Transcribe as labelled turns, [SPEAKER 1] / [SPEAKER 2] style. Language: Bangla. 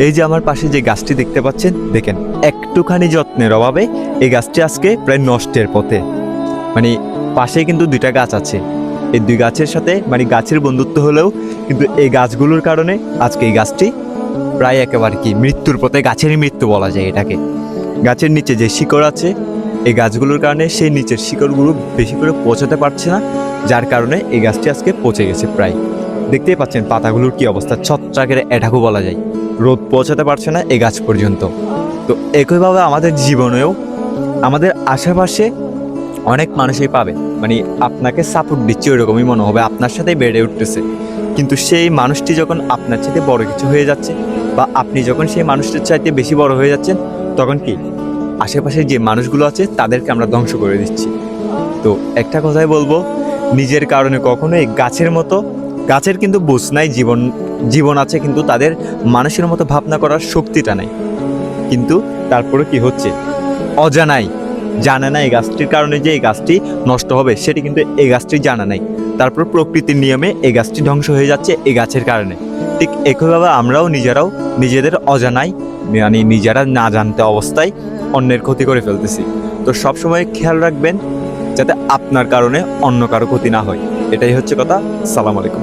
[SPEAKER 1] এই যে আমার পাশে যে গাছটি দেখতে পাচ্ছেন, দেখেন একটুখানি যত্নের অভাবে এই গাছটি আজকে প্রায় নষ্টের পথে। মানে পাশেই কিন্তু দুইটা গাছ আছে, এই দুই গাছের সাথে মানে গাছের বন্ধুত্ব হলেও কিন্তু এই গাছগুলোর কারণে আজকে এই গাছটি প্রায় একেবারে কি মৃত্যুর পথে, গাছেরই মৃত্যু বলা যায় এটাকে। গাছের নিচে যে শিকড় আছে, এই গাছগুলোর কারণে সেই নিচের শিকড়গুলো বেশি করে পৌঁছাতে পারছে না, যার কারণে এই গাছটি আজকে পচে গেছে প্রায়। দেখতেই পাচ্ছেন পাতাগুলোর কি অবস্থা, ছত্রাকের এটাকু বলা যায়। রোদ পৌঁছাতে পারছে না এই গাছ পর্যন্ত। তো একইভাবে আমাদের জীবনেও আমাদের আশেপাশে অনেক মানুষই পাবে, মানে আপনাকে সাপোর্ট দিচ্ছে ওইরকমই মনে হবে, আপনার সাথেই বেড়ে উঠতেছে। কিন্তু সেই মানুষটি যখন আপনার চাইতে বড় কিছু হয়ে যাচ্ছে, বা আপনি যখন সেই মানুষটির চাইতে বেশি বড় হয়ে যাচ্ছেন, তখন কি আশেপাশে যে মানুষগুলো আছে তাদেরকে আমরা ধ্বংস করে দিচ্ছি। তো একটা কথাই বলবো, নিজের কারণে কখনোই গাছের মতো, গাছের কিন্তু বুঝ নাই, জীবন আছে কিন্তু তাদের মানুষের মতো ভাবনা করার শক্তিটা নাই। কিন্তু তারপরে কি হচ্ছে, অজানাই, জানে না এই গাছটির কারণে যে এই গাছটি নষ্ট হবে, সেটি কিন্তু এই গাছটি জানা নাই। তারপর প্রকৃতির নিয়মে এই গাছটি ধ্বংস হয়ে যাচ্ছে এই গাছের কারণে। ঠিক একইভাবে আমরাও নিজেরাও নিজেদের অজানাই, মানে নিজেরা না জানতে অবস্থায় অন্যের ক্ষতি করে ফেলতেছি। তো সবসময় খেয়াল রাখবেন যাতে আপনার কারণে অন্য কারো ক্ষতি না হয়। এটাই হচ্ছে কথা। সালাম আলাইকুম।